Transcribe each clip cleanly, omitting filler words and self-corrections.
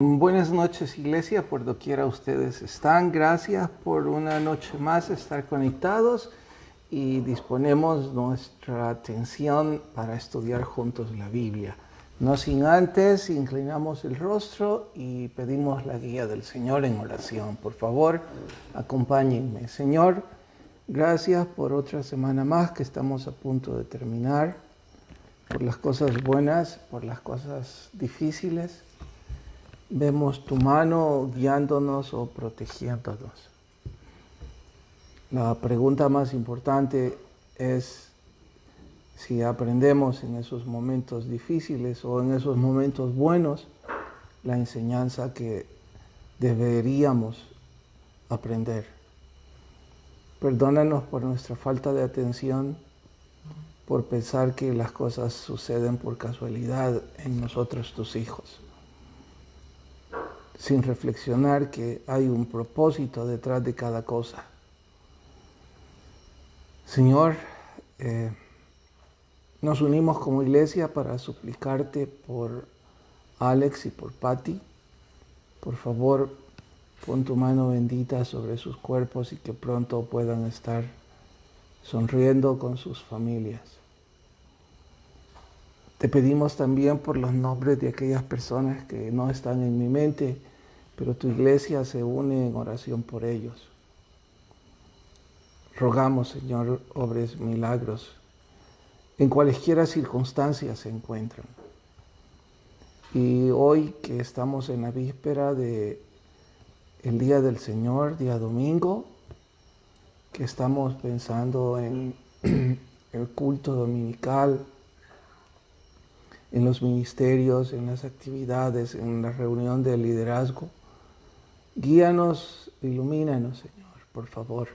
Buenas noches, iglesia, por doquiera ustedes están. Gracias por una noche más estar conectados y disponemos nuestra atención para estudiar juntos la Biblia. No sin antes, inclinamos el rostro y pedimos la guía del Señor en oración. Por favor, acompáñenme. Señor, gracias por otra semana más que estamos a punto de terminar, por las cosas buenas, por las cosas difíciles. Vemos tu mano guiándonos o protegiéndonos. La pregunta más importante es si aprendemos en esos momentos difíciles o en esos momentos buenos la enseñanza que deberíamos aprender. Perdónanos por nuestra falta de atención, por pensar que las cosas suceden por casualidad en nosotros, tus hijos, sin reflexionar que hay un propósito detrás de cada cosa. Señor, nos unimos como iglesia para suplicarte por Alex y por Patty. Por favor, pon tu mano bendita sobre sus cuerpos y que pronto puedan estar sonriendo con sus familias. Te pedimos también por los nombres de aquellas personas que no están en mi mente, pero tu iglesia se une en oración por ellos. Rogamos, Señor, obres milagros en cualesquiera circunstancias se encuentran. Y hoy que estamos en la víspera del Día del Señor, día domingo, que estamos pensando en el culto dominical, en los ministerios, en las actividades, en la reunión de liderazgo, guíanos, ilumínanos, Señor, por favor.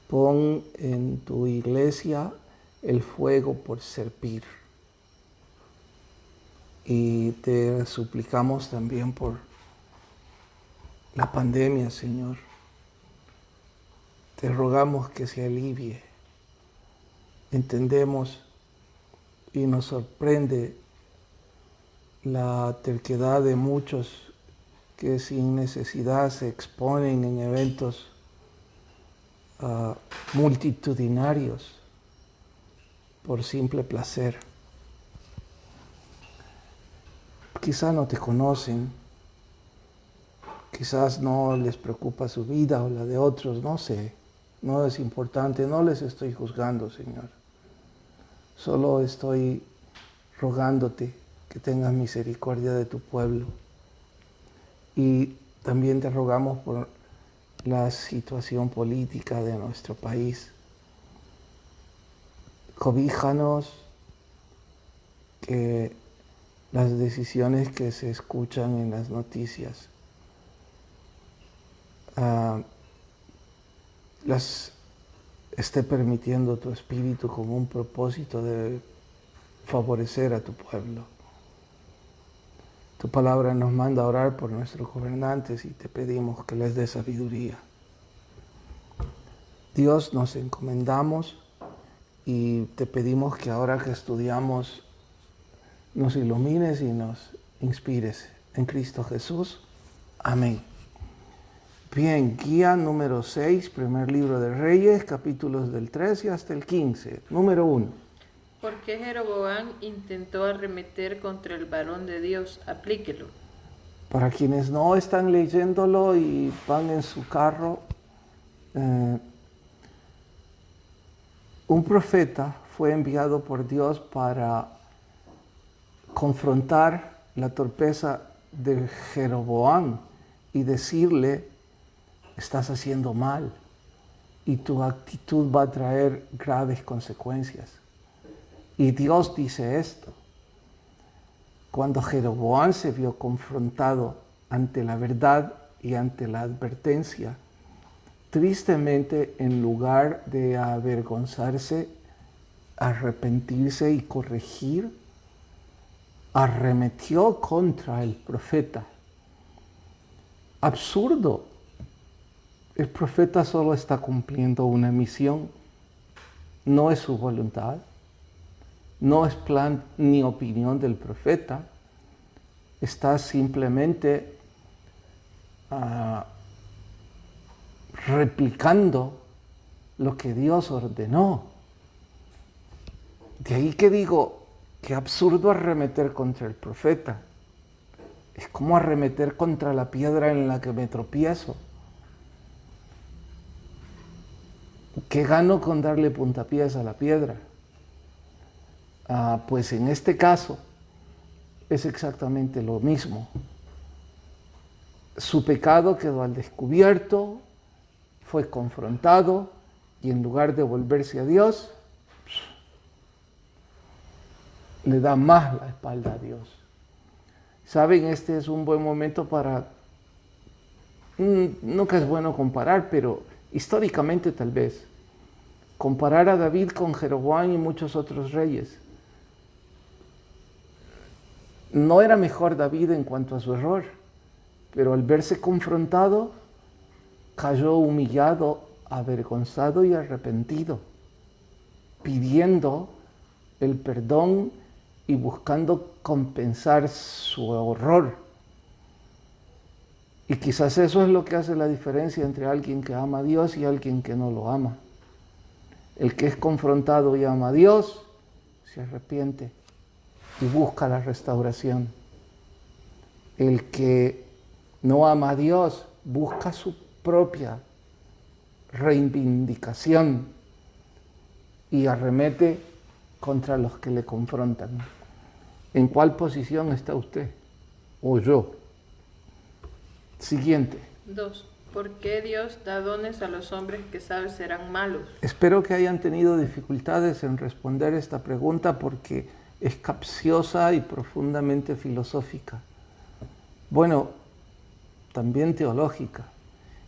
Pon en tu iglesia el fuego por servir. Y te suplicamos también por la pandemia, Señor. Te rogamos que se alivie. Entendemos y nos sorprende la terquedad de muchos que sin necesidad se exponen en eventos multitudinarios por simple placer. Quizás no te conocen, quizás no les preocupa su vida o la de otros, no sé, no es importante, no les estoy juzgando, Señor. Solo estoy rogándote que tengas misericordia de tu pueblo. Y también te rogamos por la situación política de nuestro país. Cobíjanos que las decisiones que se escuchan en las noticias las esté permitiendo tu Espíritu con un propósito de favorecer a tu pueblo. Tu palabra nos manda a orar por nuestros gobernantes y te pedimos que les dé sabiduría. Dios, nos encomendamos y te pedimos que ahora que estudiamos nos ilumines y nos inspires. En Cristo Jesús. Amén. Bien, guía número 6, primer libro de Reyes, capítulos del 13 hasta el 15. Número 1. ¿Por qué Jeroboam intentó arremeter contra el varón de Dios? Aplíquelo. Para quienes no están leyéndolo y van en su carro, un profeta fue enviado por Dios para confrontar la torpeza de Jeroboam y decirle: estás haciendo mal y tu actitud va a traer graves consecuencias. Y Dios dice esto. Cuando Jeroboam se vio confrontado ante la verdad y ante la advertencia, tristemente, en lugar de avergonzarse, arrepentirse y corregir, arremetió contra el profeta. Absurdo. El profeta solo está cumpliendo una misión. No es su voluntad. No es plan ni opinión del profeta. Estás simplemente replicando lo que Dios ordenó. De ahí que digo, qué absurdo arremeter contra el profeta. Es como arremeter contra la piedra en la que me tropiezo. ¿Qué gano con darle puntapiés a la piedra? Pues en este caso es exactamente lo mismo. Su pecado quedó al descubierto, fue confrontado y en lugar de volverse a Dios, le da más la espalda a Dios. Saben, este es un buen momento para, nunca es bueno comparar, pero históricamente tal vez, comparar a David con Jeroboam y muchos otros reyes. No era mejor David en cuanto a su error, pero al verse confrontado, cayó humillado, avergonzado y arrepentido, pidiendo el perdón y buscando compensar su horror. Y quizás eso es lo que hace la diferencia entre alguien que ama a Dios y alguien que no lo ama. El que es confrontado y ama a Dios, se arrepiente y busca la restauración. El que no ama a Dios busca su propia reivindicación y arremete contra los que le confrontan. ¿En cuál posición está usted? ¿O yo? Siguiente. 2. ¿Por qué Dios da dones a los hombres que sabe serán malos? Espero que hayan tenido dificultades en responder esta pregunta porque es capciosa y profundamente filosófica. Bueno, también teológica.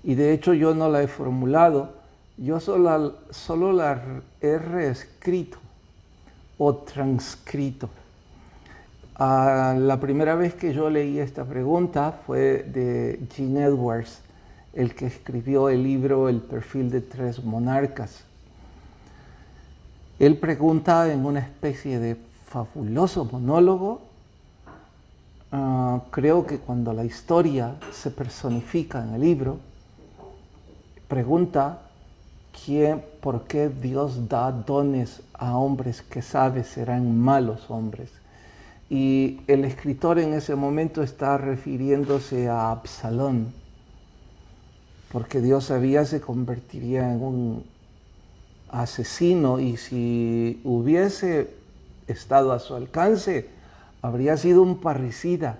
Y de hecho yo no la he formulado, yo solo la he reescrito o transcrito. La primera vez que yo leí esta pregunta fue de Gene Edwards, el que escribió el libro El perfil de 3 monarcas. Él pregunta en una especie de fabuloso monólogo, creo que cuando la historia se personifica en el libro, pregunta por qué Dios da dones a hombres que sabe serán malos hombres. Y el escritor en ese momento está refiriéndose a Absalón, porque Dios sabía se convertiría en un asesino y si hubiese estado a su alcance, habría sido un parricida,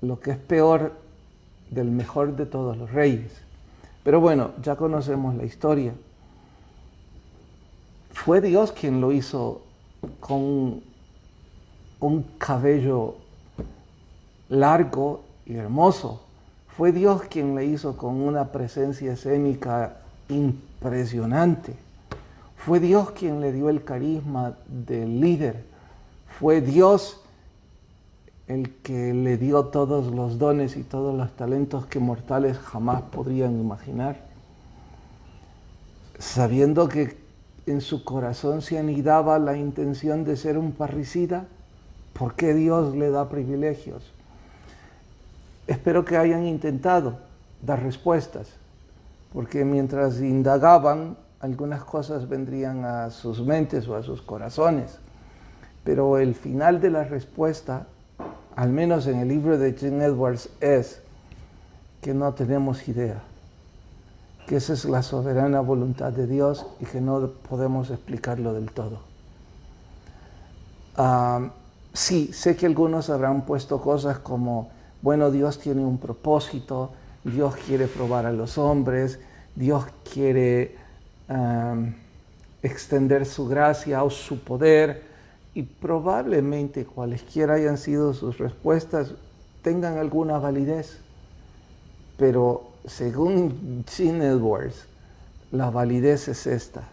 lo que es peor del mejor de todos los reyes. Pero bueno, ya conocemos la historia. Fue Dios quien lo hizo con un cabello largo y hermoso. Fue Dios quien le hizo con una presencia escénica impresionante. Fue Dios quien le dio el carisma del líder. Fue Dios el que le dio todos los dones y todos los talentos que mortales jamás podrían imaginar. Sabiendo que en su corazón se anidaba la intención de ser un parricida, ¿por qué Dios le da privilegios? Espero que hayan intentado dar respuestas, porque mientras indagaban, algunas cosas vendrían a sus mentes o a sus corazones. Pero el final de la respuesta, al menos en el libro de Gene Edwards, es que no tenemos idea, que esa es la soberana voluntad de Dios y que no podemos explicarlo del todo. Sí, sé que algunos habrán puesto cosas como, bueno, Dios tiene un propósito, Dios quiere probar a los hombres, Dios quiere extender su gracia o su poder, y probablemente cualesquiera hayan sido sus respuestas tengan alguna validez, pero según Gene Edwards, la validez es esta.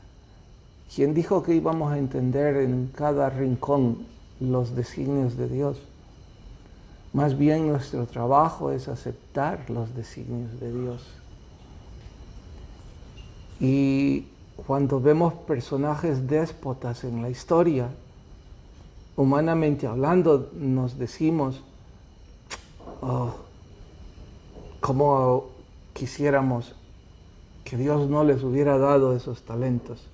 ¿Quién dijo que íbamos a entender en cada rincón los designios de Dios? Más bien nuestro trabajo es aceptar los designios de Dios. Y cuando vemos personajes déspotas en la historia, humanamente hablando, nos decimos, cómo quisiéramos que Dios no les hubiera dado esos talentos.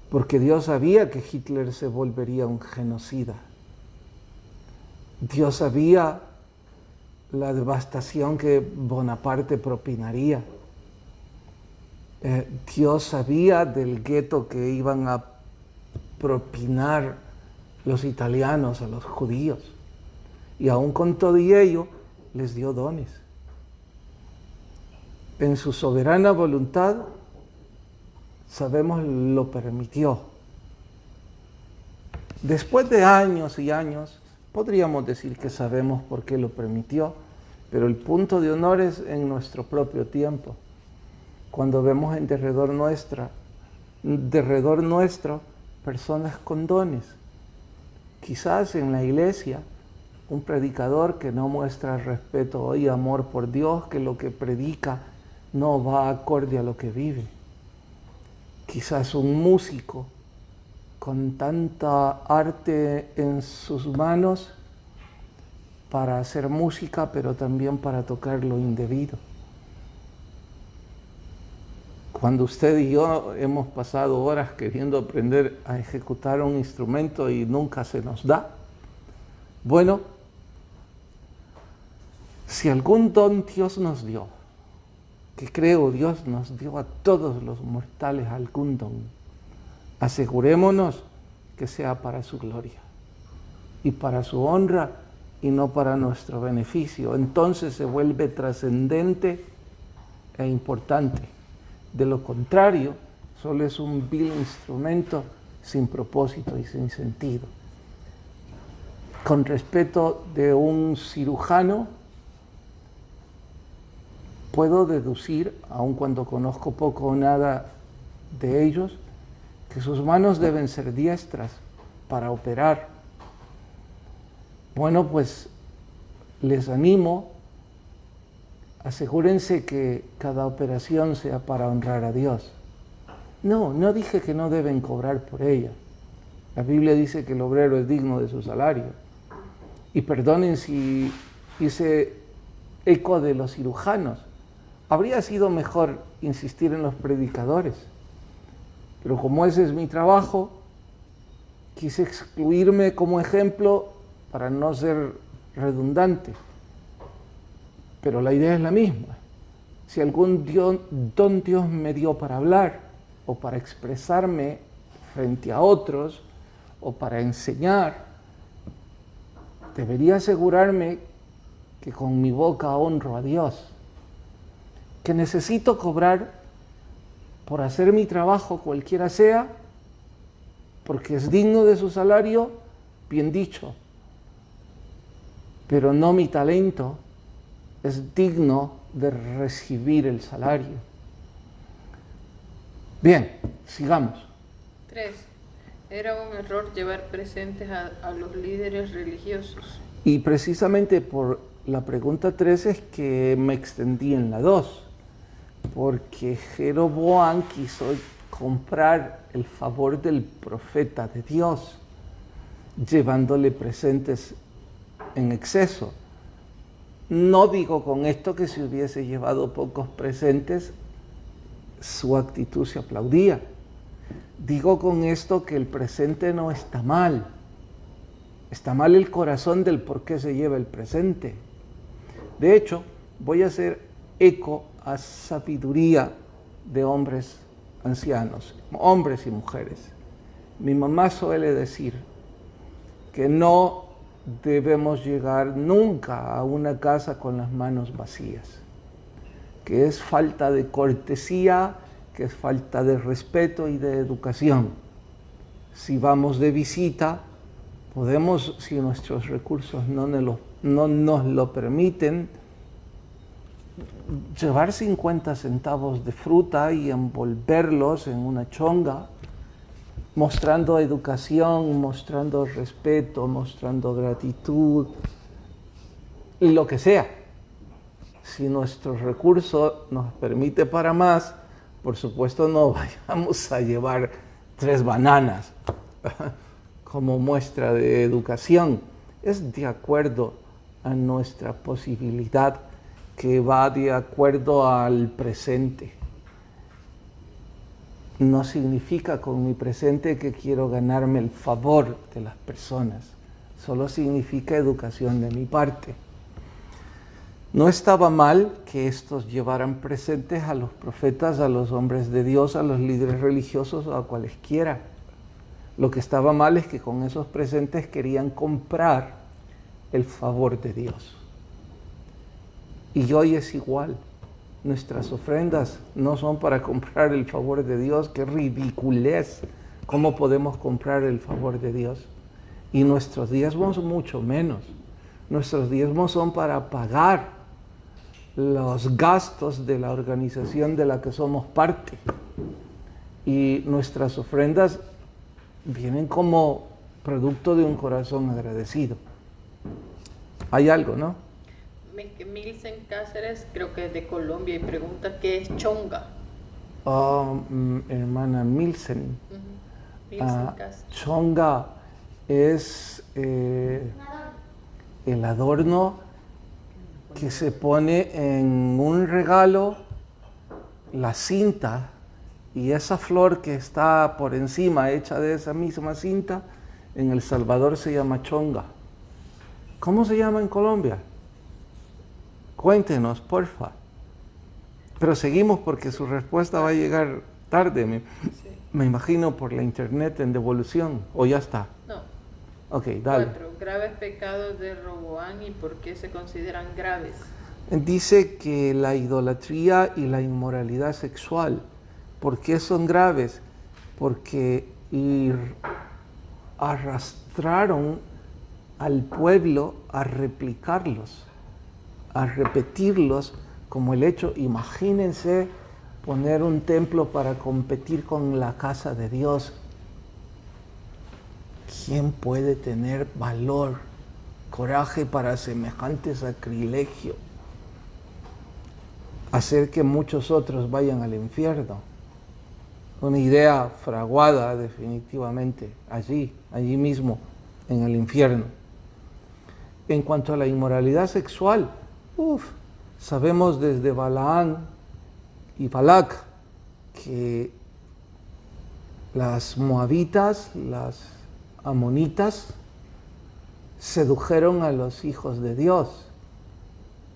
Porque Dios sabía que Hitler se volvería un genocida. Dios sabía la devastación que Bonaparte propinaría. Dios sabía del gueto que iban a propinar los italianos a los judíos. Y aún con todo ello, les dio dones. En su soberana voluntad, sabemos, lo permitió. Después de años y años, podríamos decir que sabemos por qué lo permitió, pero el punto de honor es en nuestro propio tiempo. Cuando vemos en derredor nuestro personas con dones. Quizás en la iglesia, un predicador que no muestra respeto y amor por Dios, que lo que predica no va acorde a lo que vive. Quizás un músico con tanta arte en sus manos para hacer música, pero también para tocar lo indebido. Cuando usted y yo hemos pasado horas queriendo aprender a ejecutar un instrumento y nunca se nos da, bueno, si algún don Dios nos dio, que creo Dios nos dio a todos los mortales algún don, asegurémonos que sea para su gloria y para su honra y no para nuestro beneficio. Entonces se vuelve trascendente e importante. De lo contrario, solo es un vil instrumento sin propósito y sin sentido. Con respeto de un cirujano, puedo deducir, aun cuando conozco poco o nada de ellos, que sus manos deben ser diestras para operar. Bueno, pues les animo, asegúrense que cada operación sea para honrar a Dios. No dije que no deben cobrar por ella. La Biblia dice que el obrero es digno de su salario. Y perdonen si hice eco de los cirujanos. Habría sido mejor insistir en los predicadores. Pero como ese es mi trabajo, quise excluirme como ejemplo para no ser redundante. Pero la idea es la misma. Si algún don Dios me dio para hablar, o para expresarme frente a otros, o para enseñar, debería asegurarme que con mi boca honro a Dios, que necesito cobrar por hacer mi trabajo cualquiera sea, porque es digno de su salario, bien dicho, pero no mi talento es digno de recibir el salario. Bien, sigamos. 3. Era un error llevar presentes a los líderes religiosos. Y precisamente por la pregunta 3 es que me extendí en la 2, porque Jeroboam quiso comprar el favor del profeta de Dios, llevándole presentes en exceso. No digo con esto que si hubiese llevado pocos presentes, su actitud se aplaudía. Digo con esto que el presente no está mal. Está mal el corazón del por qué se lleva el presente. De hecho, voy a hacer eco a sabiduría de hombres ancianos, hombres y mujeres. Mi mamá suele decir que no debemos llegar nunca a una casa con las manos vacías, que es falta de cortesía, que es falta de respeto y de educación. Si vamos de visita, podemos, si nuestros recursos no nos lo permiten, llevar 50 centavos de fruta y envolverlos en una chonga, mostrando educación, mostrando respeto, mostrando gratitud, y lo que sea. Si nuestro recurso nos permite para más, por supuesto no vayamos a llevar 3 bananas como muestra de educación. Es de acuerdo a nuestra posibilidad, que va de acuerdo al presente. No significa con mi presente que quiero ganarme el favor de las personas, solo significa educación de mi parte. No estaba mal que estos llevaran presentes a los profetas, a los hombres de Dios, a los líderes religiosos o a cualesquiera. Lo que estaba mal es que con esos presentes querían comprar el favor de Dios. Y hoy es igual. Nuestras ofrendas no son para comprar el favor de Dios. ¡Qué ridiculez! ¿Cómo podemos comprar el favor de Dios? Y nuestros diezmos mucho menos. Nuestros diezmos son para pagar los gastos de la organización de la que somos parte. Y nuestras ofrendas vienen como producto de un corazón agradecido. Hay algo, ¿no? Milsen Cáceres, creo que es de Colombia, y pregunta qué es chonga. Hermana Milsen. Milsen Cáceres. Chonga es el adorno que se pone en un regalo, la cinta, y esa flor que está por encima, hecha de esa misma cinta, en El Salvador se llama chonga. ¿Cómo se llama en Colombia? Cuéntenos, porfa. Pero seguimos porque su respuesta va a llegar tarde, me imagino, por la internet en devolución, o ya está. No. Ok, dale. 4. Graves pecados de Roboam y por qué se consideran graves. Dice que la idolatría y la inmoralidad sexual, ¿por qué son graves? Porque arrastraron al pueblo a replicarlos, a repetirlos, como el hecho, imagínense poner un templo para competir con la casa de Dios. ¿Quién puede tener valor, coraje para semejante sacrilegio? Hacer que muchos otros vayan al infierno. Una idea fraguada definitivamente allí mismo, en el infierno. En cuanto a la inmoralidad sexual, sabemos desde Balaán y Balac que las moabitas, las amonitas, sedujeron a los hijos de Dios,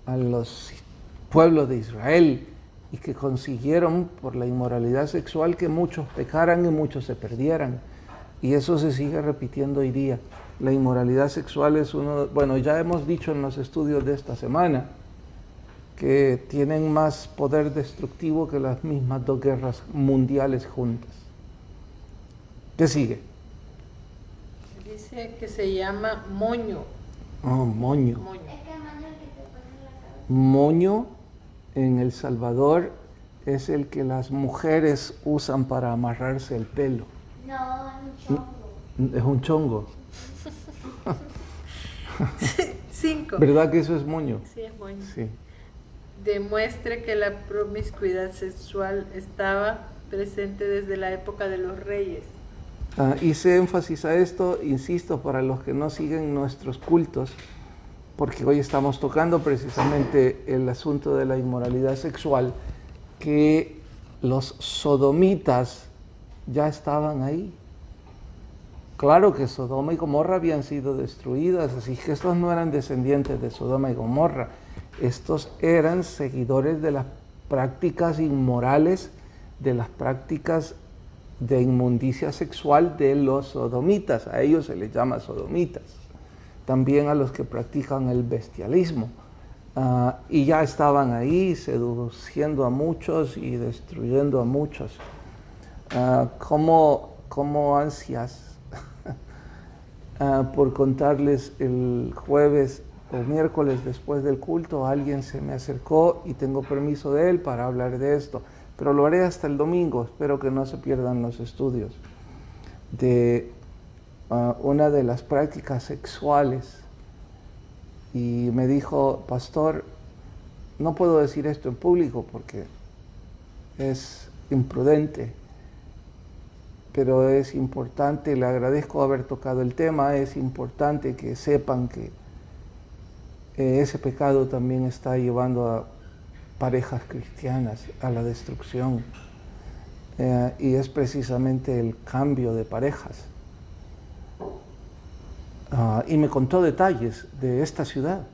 a los pueblos de Israel, y que consiguieron por la inmoralidad sexual que muchos pecaran y muchos se perdieran. Y eso se sigue repitiendo hoy día. La inmoralidad sexual es ya hemos dicho en los estudios de esta semana, que tienen más poder destructivo que las mismas 2 guerras mundiales juntas. ¿Qué sigue? Dice que se llama moño. Moño. Moño. Moño en El Salvador es el que las mujeres usan para amarrarse el pelo. No, es un chongo. Es un chongo. 5. ¿Verdad que eso es moño? Sí, es moño. Sí. Demuestre que la promiscuidad sexual estaba presente desde la época de los reyes. Hice énfasis a esto, insisto, para los que no siguen nuestros cultos, porque hoy estamos tocando precisamente el asunto de la inmoralidad sexual, que los sodomitas ya estaban ahí. Claro que Sodoma y Gomorra habían sido destruidas, así que estos no eran descendientes de Sodoma y Gomorra. Estos eran seguidores de las prácticas inmorales, de las prácticas de inmundicia sexual de los sodomitas. A ellos se les llama sodomitas. También a los que practican el bestialismo. Y ya estaban ahí seduciendo a muchos y destruyendo a muchos. ¿Cómo ansias por contarles? El jueves o miércoles después del culto alguien se me acercó y tengo permiso de él para hablar de esto, pero lo haré hasta el domingo. Espero que no se pierdan los estudios de una de las prácticas sexuales, y me dijo: pastor, no puedo decir esto en público porque es imprudente, pero es importante, le agradezco haber tocado el tema, es importante que sepan que ese pecado también está llevando a parejas cristianas a la destrucción. Y es precisamente el cambio de parejas. Y me contó detalles de esta ciudad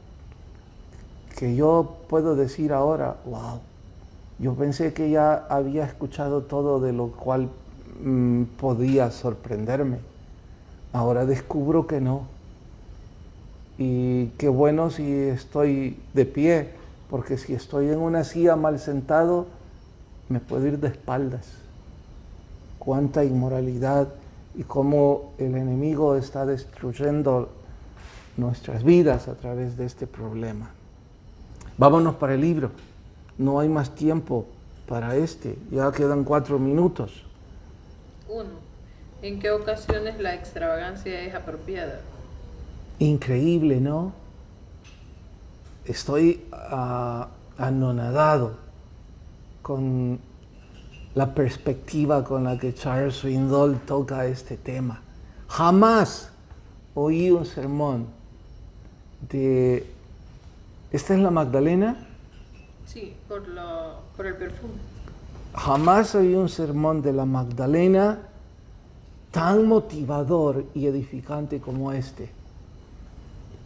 que yo puedo decir ahora, wow, yo pensé que ya había escuchado todo, de lo cual podía sorprenderme. Ahora descubro que no. Y qué bueno si estoy de pie, porque si estoy en una silla mal sentado, me puedo ir de espaldas. Cuánta inmoralidad y cómo el enemigo está destruyendo nuestras vidas a través de este problema. Vámonos para el libro. No hay más tiempo para ya quedan 4 minutos. 1. ¿En qué ocasiones la extravagancia es apropiada? Increíble, ¿no? Estoy anonadado con la perspectiva con la que Charles Swindoll toca este tema. Jamás oí un sermón de... ¿Esta es la Magdalena? Sí, por el perfume. Jamás oí un sermón de la Magdalena tan motivador y edificante como este,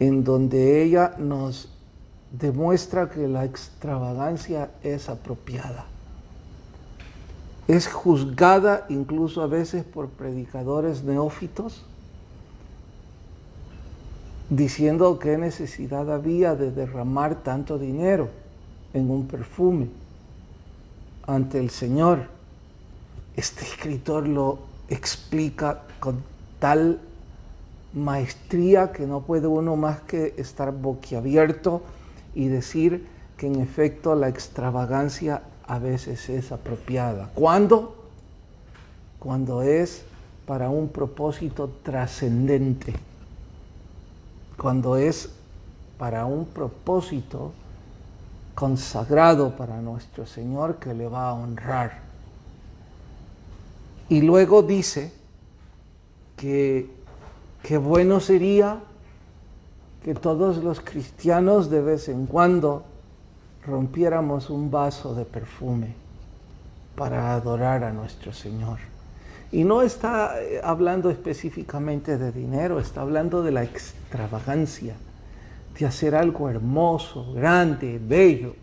en donde ella nos demuestra que la extravagancia es apropiada. Es juzgada incluso a veces por predicadores neófitos, diciendo qué necesidad había de derramar tanto dinero en un perfume ante el Señor. Este escritor lo explica con tal maestría que no puede uno más que estar boquiabierto y decir que en efecto la extravagancia a veces es apropiada. ¿Cuándo? Cuando es para un propósito trascendente. Cuando es para un propósito consagrado para nuestro Señor, que le va a honrar. Y luego dice que qué bueno sería que todos los cristianos de vez en cuando rompiéramos un vaso de perfume para adorar a nuestro Señor. Y no está hablando específicamente de dinero, está hablando de la extravagancia, de hacer algo hermoso, grande, bello,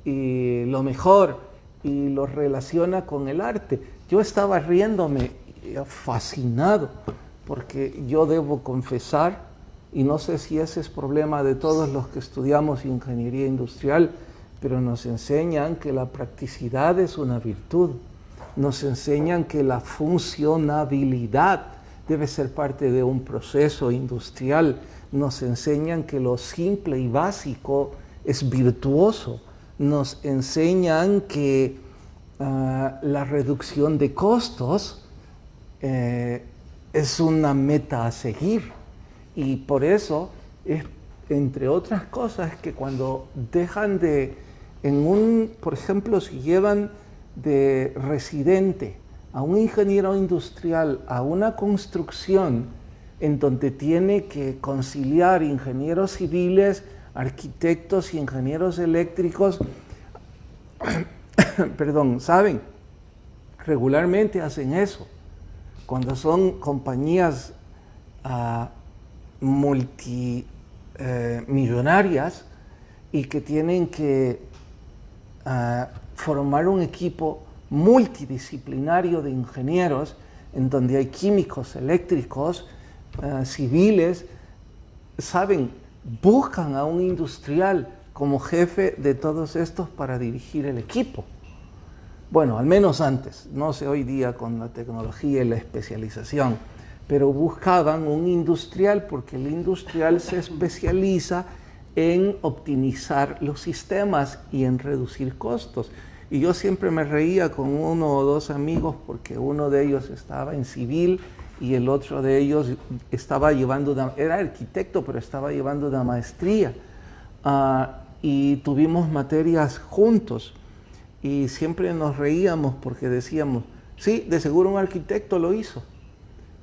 y lo mejor, y lo relaciona con el arte. Yo estaba riéndome, fascinado, porque yo debo confesar, y no sé si ese es problema de todos los que estudiamos ingeniería industrial, pero nos enseñan que la practicidad es una virtud. Nos enseñan que la funcionabilidad debe ser parte de un proceso industrial. Nos enseñan que lo simple y básico es virtuoso. Nos enseñan que la reducción de costos es una meta a seguir. Y por eso, entre otras cosas, que cuando dejan por ejemplo, si llevan de residente a un ingeniero industrial a una construcción en donde tiene que conciliar ingenieros civiles, arquitectos y ingenieros eléctricos, perdón, ¿saben? Regularmente hacen eso. Cuando son compañías multimillonarias y que tienen que formar un equipo multidisciplinario de ingenieros, en donde hay químicos, eléctricos, civiles, saben, buscan a un industrial como jefe de todos estos para dirigir el equipo. Bueno, al menos antes, no sé hoy día con la tecnología y la especialización, pero buscaban un industrial porque el industrial se especializa en optimizar los sistemas y en reducir costos. Y yo siempre me reía con 1 o 2 amigos porque uno de ellos estaba en civil y el otro de ellos estaba era arquitecto, pero estaba llevando una maestría. Y tuvimos materias juntos y siempre nos reíamos porque decíamos, sí, de seguro un arquitecto lo hizo,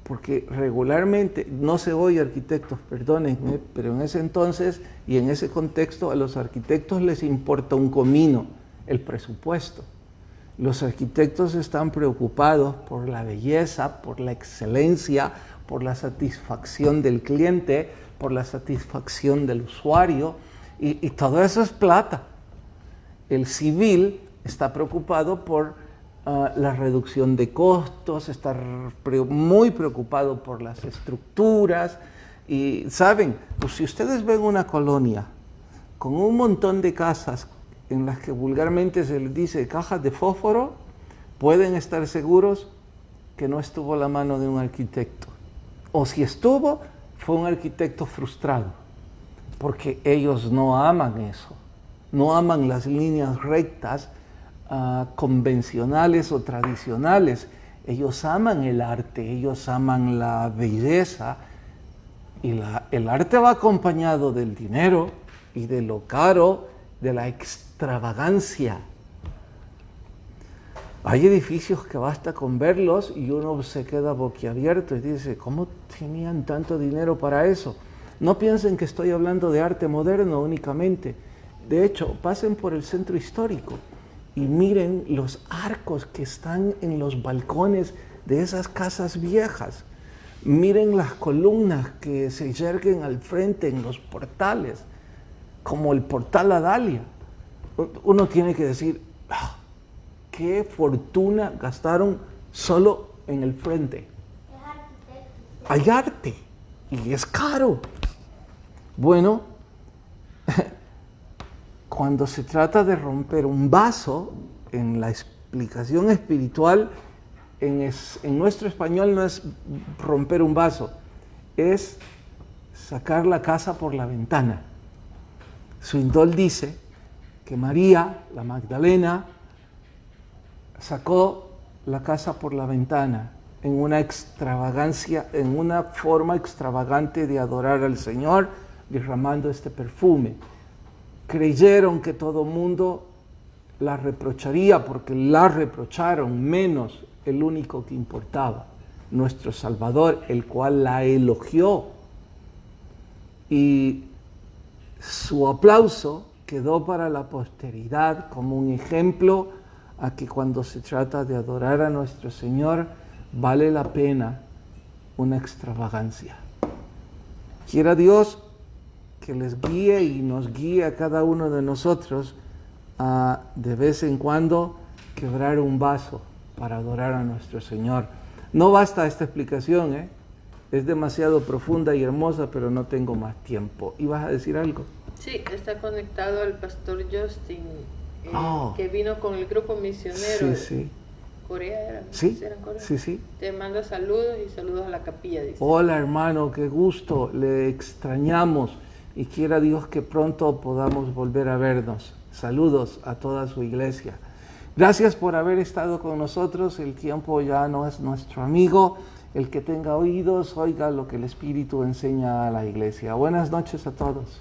porque regularmente, no se oye arquitectos, perdónenme, pero en ese entonces y en ese contexto a los arquitectos les importa un comino el presupuesto. Los arquitectos están preocupados por la belleza, por la excelencia, por la satisfacción del cliente, por la satisfacción del usuario, y todo eso es plata. El civil está preocupado por la reducción de costos, está muy preocupado por las estructuras. Y saben, pues si ustedes ven una colonia con un montón de casas en las que vulgarmente se les dice cajas de fósforo, pueden estar seguros que no estuvo la mano de un arquitecto. O si estuvo, fue un arquitecto frustrado, porque ellos no aman eso, no aman las líneas rectas convencionales o tradicionales. Ellos aman el arte, ellos aman la belleza, y el arte va acompañado del dinero y de lo caro, de la extravagancia. Hay edificios que basta con verlos y uno se queda boquiabierto y dice, ¿cómo tenían tanto dinero para eso? No piensen que estoy hablando de arte moderno únicamente. De hecho, pasen por el centro histórico y miren los arcos que están en los balcones de esas casas viejas. Miren las columnas que se yerguen al frente en los portales, como el portal Adalia. Uno tiene que decir, qué fortuna gastaron solo en el frente. Hay arte y es caro. Bueno, cuando se trata de romper un vaso, en la explicación espiritual, en nuestro español no es romper un vaso, es sacar la casa por la ventana. Swindoll dice que María, la Magdalena, sacó la casa por la ventana en una extravagancia, en una forma extravagante de adorar al Señor, derramando este perfume. Creyeron que todo mundo la reprocharía, porque la reprocharon, menos el único que importaba, nuestro Salvador, el cual la elogió. Y su aplauso quedó para la posteridad como un ejemplo a que cuando se trata de adorar a nuestro Señor, vale la pena una extravagancia. Quiera Dios que les guíe y nos guíe a cada uno de nosotros a de vez en cuando quebrar un vaso para adorar a nuestro Señor. No basta esta explicación, es demasiado profunda y hermosa, pero no tengo más tiempo. ¿Ibas a decir algo? Sí, está conectado al pastor Justin, que vino con el grupo misionero. Sí. Corea era. Sí, ¿Era Corea? sí. Te manda saludos y saludos a la capilla, dice. Hola hermano, qué gusto, le extrañamos y quiera Dios que pronto podamos volver a vernos. Saludos a toda su iglesia. Gracias por haber estado con nosotros, el tiempo ya no es nuestro amigo. El que tenga oídos, oiga lo que el Espíritu enseña a la iglesia. Buenas noches a todos.